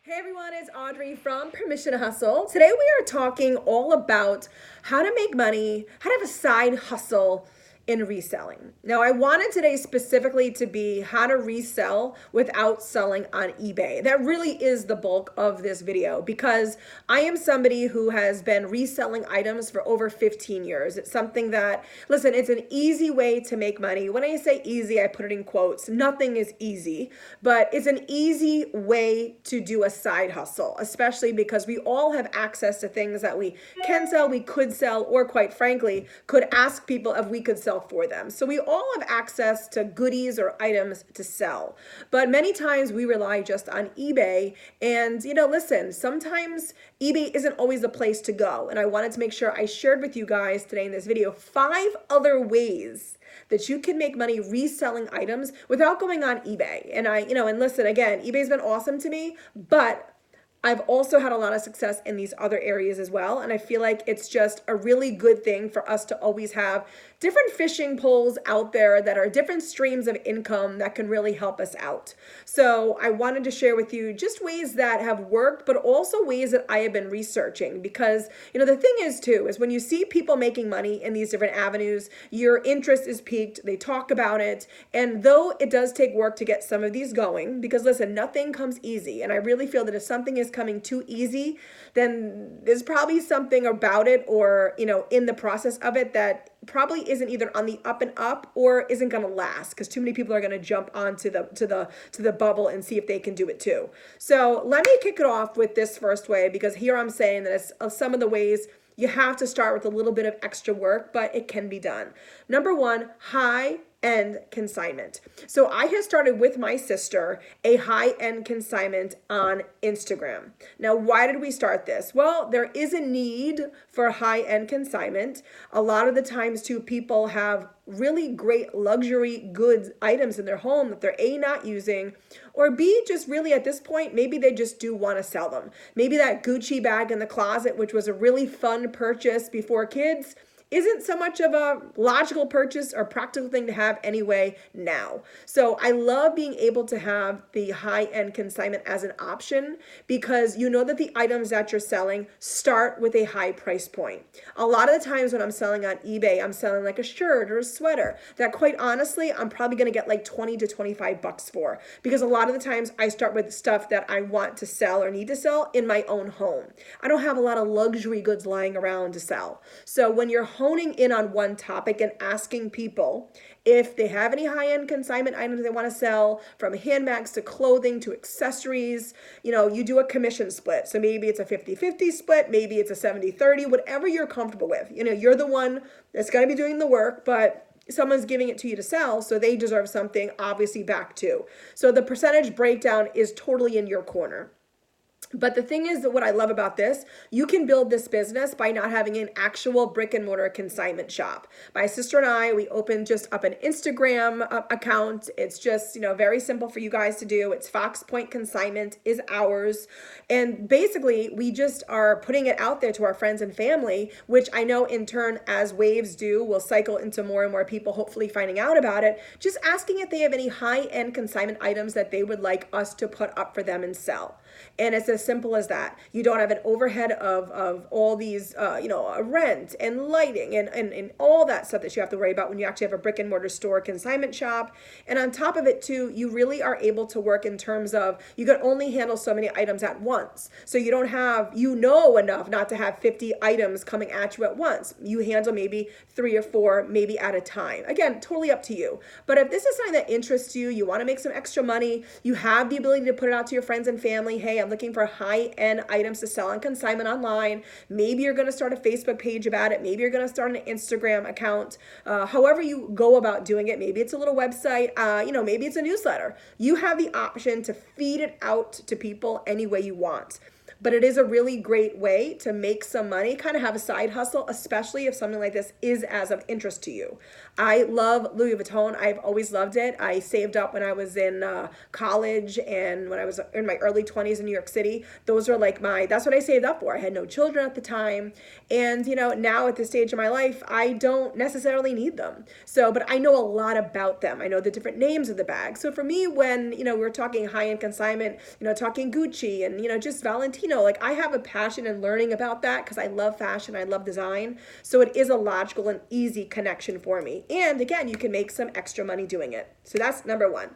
Hey everyone, it's Audrey from Permission to Hustle. Today we are talking all about how to make money, how to have a side hustle in reselling. Now, I wanted today specifically to be how to resell without selling on eBay. That really is the bulk of this video because I am somebody who has been reselling items for over 15 years. It's something that, listen, it's an easy way to make money. When I say easy, I put it in quotes. Nothing is easy, but it's an easy way to do a side hustle, especially because we all have access to things that we can sell, we could sell, or quite frankly, could ask people if we could sell for them. So we all have access to goodies or items to sell. But many times we rely just on eBay. And, listen, sometimes eBay isn't always the place to go. And I wanted to make sure I shared with you guys today in this video 5 other ways that you can make money reselling items without going on eBay. And listen, again, eBay's been awesome to me, but I've also had a lot of success in these other areas as well. And I feel like it's just a really good thing for us to always have different fishing poles out there that are different streams of income that can really help us out. So I wanted to share with you just ways that have worked, but also ways that I have been researching because, the thing is too, is when you see people making money in these different avenues, your interest is piqued, they talk about it. And though it does take work to get some of these going, because listen, nothing comes easy. And I really feel that if something is coming too easy, then there's probably something about it or, in the process of it that probably isn't either on the up and up or isn't going to last because too many people are going to jump onto the bubble and see if they can do it too. So let me kick it off with this first way because here I'm saying that it's some of the ways you have to start with a little bit of extra work, but it can be done. Number 1, high-end consignment. So I have started with my sister a high-end consignment on Instagram. Now, why did we start this? Well, there is a need for high-end consignment. A lot of the times too, people have really great luxury goods items in their home that they're A, not using, or B, just really at this point, maybe they just do want to sell them. Maybe that Gucci bag in the closet, which was a really fun purchase before kids, isn't so much of a logical purchase or practical thing to have anyway now. So I love being able to have the high-end consignment as an option because you know that the items that you're selling start with a high price point. A lot of the times when I'm selling on eBay, I'm selling like a shirt or a sweater that quite honestly, I'm probably going to get like 20 to 25 bucks for because a lot of the times I start with stuff that I want to sell or need to sell in my own home. I don't have a lot of luxury goods lying around to sell. So when you're honing in on one topic and asking people if they have any high-end consignment items they want to sell, from handbags to clothing to accessories, you do a commission split. So maybe it's a 50-50 split, maybe it's a 70-30, whatever you're comfortable with. You're the one that's going to be doing the work, but someone's giving it to you to sell, so they deserve something obviously back too. So the percentage breakdown is totally in your corner. But the thing is that what I love about this, you can build this business by not having an actual brick and mortar consignment shop. My sister and I, we opened just up an Instagram account. It's just, very simple for you guys to do. It's Fox Point Consignment is ours. And basically, we just are putting it out there to our friends and family, which I know in turn, as waves do, will cycle into more and more people hopefully finding out about it. Just asking if they have any high-end consignment items that they would like us to put up for them and sell. And it's as simple as that. You don't have an overhead of all these, rent and lighting and all that stuff that you have to worry about when you actually have a brick and mortar store consignment shop. And on top of it too, you really are able to work in terms of you can only handle so many items at once. So you don't have, enough not to have 50 items coming at you at once. You handle maybe 3 or 4, maybe at a time. Again, totally up to you. But if this is something that interests you, you want to make some extra money, you have the ability to put it out to your friends and family. Hey, I'm looking for high-end items to sell on consignment online. Maybe you're going to start a Facebook page about it. Maybe you're going to start an Instagram account. However you go about doing it, maybe it's a little website, maybe it's a newsletter. You have the option to feed it out to people any way you want. but it is a really great way to make some money, kind of have a side hustle, especially if something like this is as of interest to you. I love Louis Vuitton. I've always loved it. I saved up when I was in college and when I was in my early 20s in New York City. Those are like that's what I saved up for. I had no children at the time. And, now at this stage of my life, I don't necessarily need them. So, but I know a lot about them. I know the different names of the bag. So for me, when, we're talking high-end consignment, talking Gucci and, just Valentino, like I have a passion in learning about that because I love fashion, I love design. So it is a logical and easy connection for me. And again, you can make some extra money doing it. So that's number one.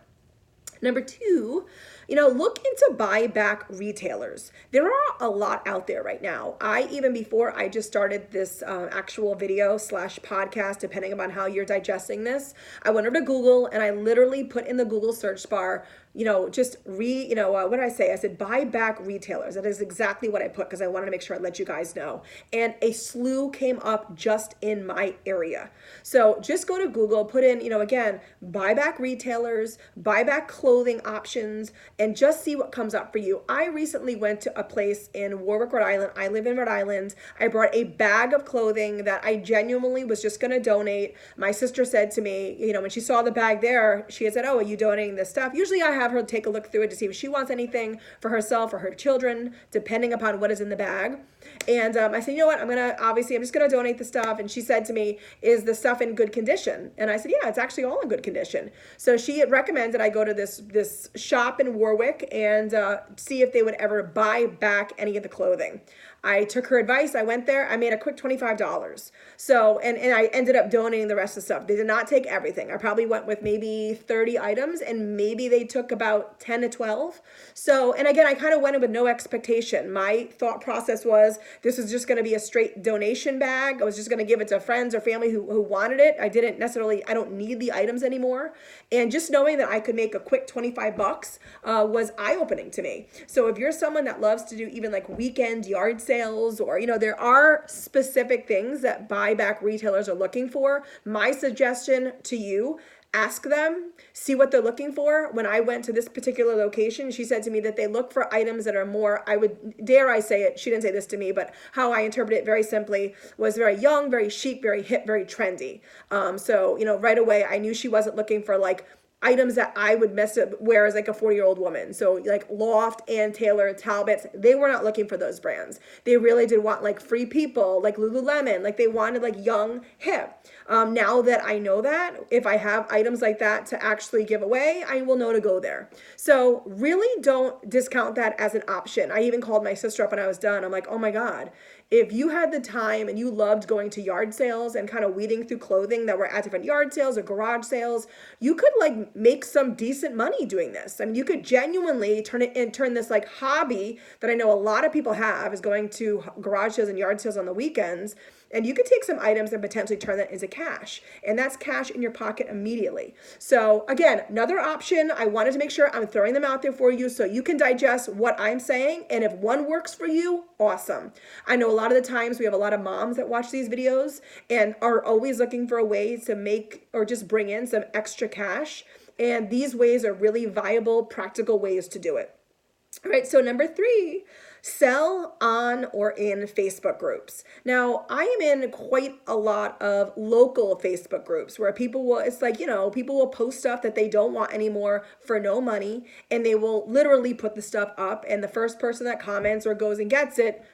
Number two, look into buyback retailers. There are a lot out there right now. Even before I just started this actual video / podcast, depending upon how you're digesting this, I went over to Google and I literally put in the Google search bar, what did I say? I said buyback retailers. That is exactly what I put because I wanted to make sure I let you guys know. And a slew came up just in my area. So just go to Google, put in, again, buyback retailers, buyback clothing options, and just see what comes up for you. I recently went to a place in Warwick, Rhode Island. I live in Rhode Island. I brought a bag of clothing that I genuinely was just going to donate. My sister said to me, when she saw the bag there, she had said, "Oh, are you donating this stuff?" Usually I have her take a look through it to see if she wants anything for herself or her children, depending upon what is in the bag. And I said, I'm just going to donate the stuff. And she said to me, "Is the stuff in good condition?" And I said, "Yeah, it's actually all in good condition." So she had recommended I go to this shop in Warwick and see if they would ever buy back any of the clothing. I took her advice. I went there. I made a quick $25. So, and I ended up donating the rest of the stuff. They did not take everything. I probably went with maybe 30 items and maybe they took about 10 to 12. So, and again, I kind of went in with no expectation. My thought process was this is just going to be a straight donation bag. I was just going to give it to friends or family who wanted it. I don't need the items anymore. And just knowing that I could make a quick $25 was eye-opening to me. So if you're someone that loves to do even like weekend yard sales or, there are specific things that buyback retailers are looking for, my suggestion to you, ask them, see what they're looking for. When I went to this particular location, she said to me that they look for items that are more, dare I say it, she didn't say this to me, but how I interpret it very simply was very young, very chic, very hip, very trendy. So, right away, I knew she wasn't looking for like items that I would wear as like a 40-year-old woman. So like Loft, Ann Taylor, Talbots, they were not looking for those brands. They really did want like Free People, like Lululemon, like they wanted like young, hip. Now that I know that, if I have items like that to actually give away, I will know to go there. So really don't discount that as an option. I even called my sister up when I was done. I'm like, oh my God, if you had the time and you loved going to yard sales and kind of weeding through clothing that were at different yard sales or garage sales, you could like make some decent money doing this. I mean, you could genuinely turn this like hobby that I know a lot of people have is going to garage sales and yard sales on the weekends. And you could take some items and potentially turn that into cash. And that's cash in your pocket immediately. So again, another option, I wanted to make sure I'm throwing them out there for you so you can digest what I'm saying. And if one works for you, awesome. I know a lot of the times we have a lot of moms that watch these videos and are always looking for a way to make or just bring in some extra cash. And these ways are really viable, practical ways to do it. All right, so number 3, sell on or in Facebook groups. Now, I am in quite a lot of local Facebook groups where people will post stuff that they don't want anymore for no money, and they will literally put the stuff up, and the first person that comments or goes and gets it.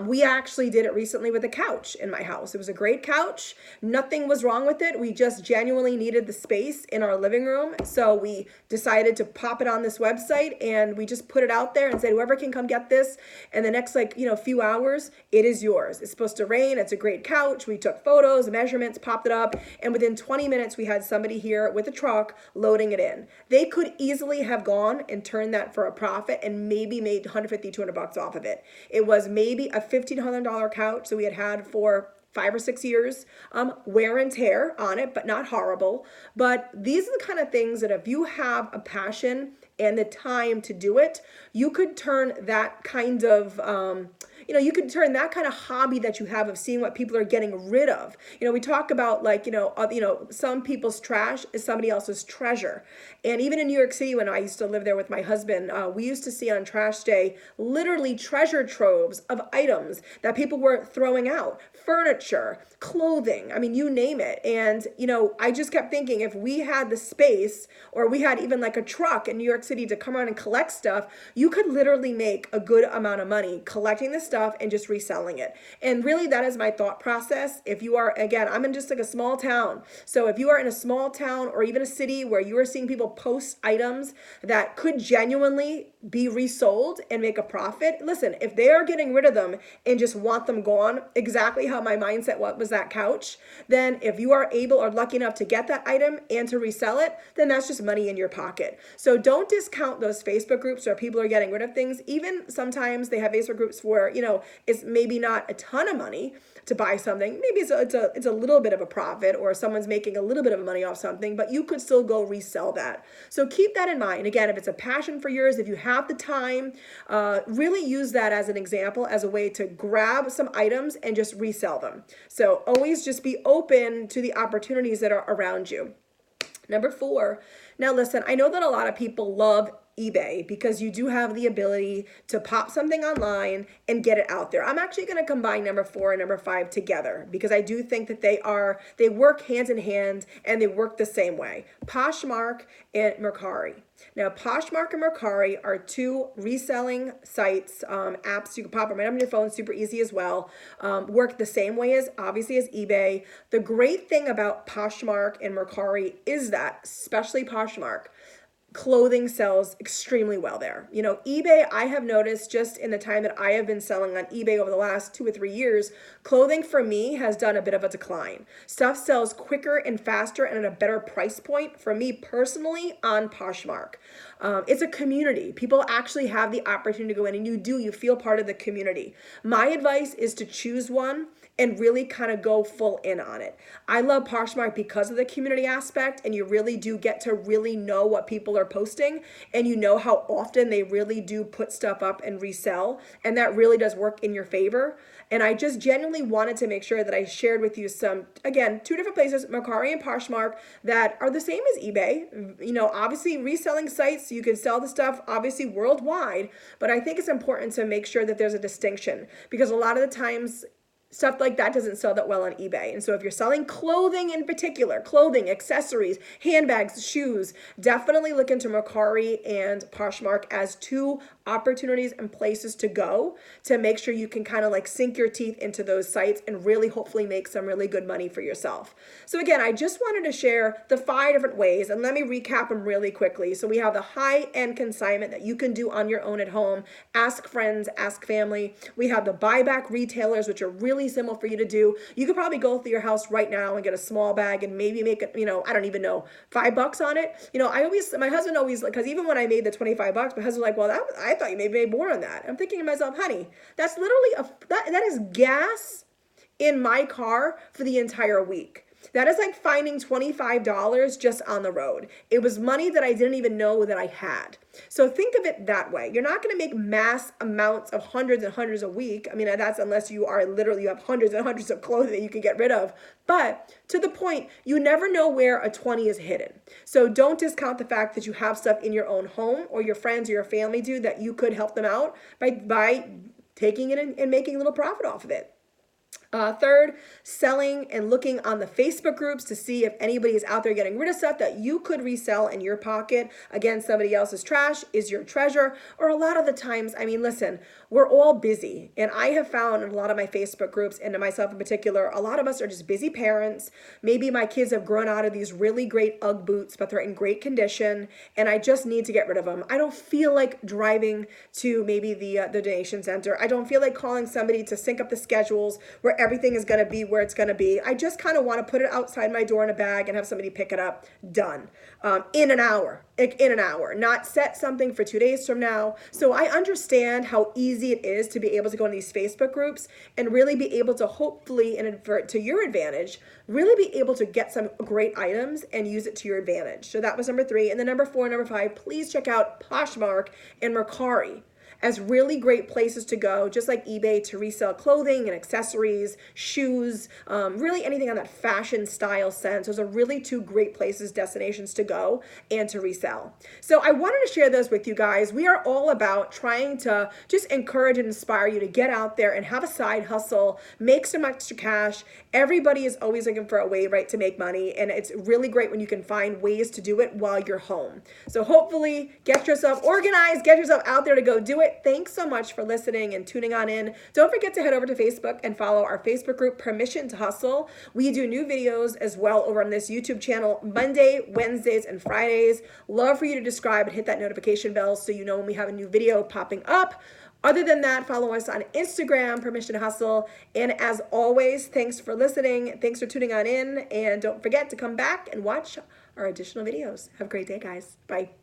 We actually did it recently with a couch in my house. It was a great couch. Nothing was wrong with it. We just genuinely needed the space in our living room. So we decided to pop it on this website and we just put it out there and said, whoever can come get this in the next few hours, it is yours. It's supposed to rain. It's a great couch. We took photos, measurements, popped it up. And within 20 minutes, we had somebody here with a truck loading it in. They could easily have gone and turned that for a profit and maybe made $150, $200 off of it. It was maybe a $1,500 couch that we had for 5 or 6 years, wear and tear on it, but not horrible. But these are the kind of things that if you have a passion and the time to do it, you could turn that kind of, you could turn that kind of hobby that you have of seeing what people are getting rid of. We talk about like, some people's trash is somebody else's treasure. And even in New York City, when I used to live there with my husband, we used to see on trash day, literally treasure troves of items that people were throwing out, furniture, clothing, I mean, you name it. And, I just kept thinking if we had the space or we had even like a truck in New York City to come around and collect stuff, you could literally make a good amount of money collecting this stuff and just reselling it. And really that is my thought process. If you are, again, I'm in just like a small town. So if you are in a small town or even a city where you are seeing people post items that could genuinely be resold and make a profit, listen, if they are getting rid of them and just want them gone, exactly how my mindset was that couch, then if you are able or lucky enough to get that item and to resell it, then that's just money in your pocket. So don't discount those Facebook groups where people are getting rid of things. Even sometimes they have Facebook groups where, it's maybe not a ton of money to buy something. Maybe it's a little bit of a profit or someone's making a little bit of money off something, but you could still go resell that. So keep that in mind. Again, if it's a passion for yours, if you have the time, really use that as an example, as a way to grab some items and just resell them. So always just be open to the opportunities that are around you. Number 4, now listen, I know that a lot of people love eBay because you do have the ability to pop something online and get it out there. I'm actually going to combine number 4 and number 5 together because I do think that they work hand in hand and they work the same way. Poshmark and Mercury. Now, Poshmark and Mercury are 2 reselling sites, apps. You can pop them right on your phone, super easy as well. Work the same way as, obviously, as eBay. The great thing about Poshmark and Mercury is that, especially Poshmark, clothing sells extremely well there. eBay, I have noticed just in the time that I have been selling on eBay over the last 2 or 3 years, clothing for me has done a bit of a decline. Stuff sells quicker and faster and at a better price point for me personally on Poshmark. It's a community. People actually have the opportunity to go in and you feel part of the community. My advice is to choose one and really kind of go full in on it. I love Poshmark because of the community aspect, and you really do get to really know what people are posting, and you know how often they really do put stuff up and resell, and that really does work in your favor. And I just genuinely wanted to make sure that I shared with you some, again, 2 different places, Mercury and Poshmark, that are the same as eBay. Obviously reselling sites, you can sell the stuff obviously worldwide, but I think it's important to make sure that there's a distinction because a lot of the times stuff like that doesn't sell that well on eBay. And so if you're selling clothing in particular, clothing, accessories, handbags, shoes, definitely look into Mercury and Poshmark as 2 opportunities and places to go to make sure you can kind of like sink your teeth into those sites and really hopefully make some really good money for yourself. So again, I just wanted to share the 5 different ways, and let me recap them really quickly. So we have the high-end consignment that you can do on your own at home. Ask friends, ask family. We have the buyback retailers, which are really simple for you to do. You could probably go through your house right now and get a small bag and maybe make it, I don't even know, $5 on it. My husband always, because even when I made the $25, my husband's like, well, I thought you maybe made more on that. I'm thinking to myself, honey, that's literally that is gas in my car for the entire week. That is like finding $25 just on the road. It was money that I didn't even know that I had. So think of it that way. You're not going to make mass amounts of hundreds and hundreds a week. I mean, that's unless you have hundreds and hundreds of clothing that you can get rid of. But to the point, you never know where a 20 is hidden. So don't discount the fact that you have stuff in your own home or your friends or your family do that you could help them out by taking it and making a little profit off of it. Third, selling and looking on the Facebook groups to see if anybody is out there getting rid of stuff that you could resell in your pocket. Again, somebody else's trash is your treasure. Or a lot of the times, listen, we're all busy. And I have found in a lot of my Facebook groups, and to myself in particular, a lot of us are just busy parents. Maybe my kids have grown out of these really great UGG boots, but they're in great condition, and I just need to get rid of them. I don't feel like driving to maybe the donation center. I don't feel like calling somebody to sync up the schedules where everything is going to be where it's going to be. I just kind of want to put it outside my door in a bag and have somebody pick it up. Done. In an hour. In an hour. Not set something for 2 days from now. So I understand how easy it is to be able to go in these Facebook groups and really be able to, hopefully, and invert to your advantage, really be able to get some great items and use it to your advantage. So that was number 3. And then number 4, number 5, please check out Poshmark and Mercury as really great places to go, just like eBay, to resell clothing and accessories, shoes, really anything on that fashion style sense. Those are really 2 great places, destinations to go and to resell. So I wanted to share those with you guys. We are all about trying to just encourage and inspire you to get out there and have a side hustle, make some extra cash. Everybody is always looking for a way, right, to make money, and it's really great when you can find ways to do it while you're home. So hopefully get yourself organized, get yourself out there to go do it. Thanks so much for listening and tuning on in. Don't forget to head over to Facebook and follow our Facebook group, Permission to Hustle. We do new videos as well over on this YouTube channel Monday, Wednesdays, and Fridays. Love for you to subscribe and hit that notification bell so you know when we have a new video popping up. Other than that, follow us on Instagram, Permission to Hustle. And as always, thanks for listening. Thanks for tuning on in. And don't forget to come back and watch our additional videos. Have a great day, guys. Bye.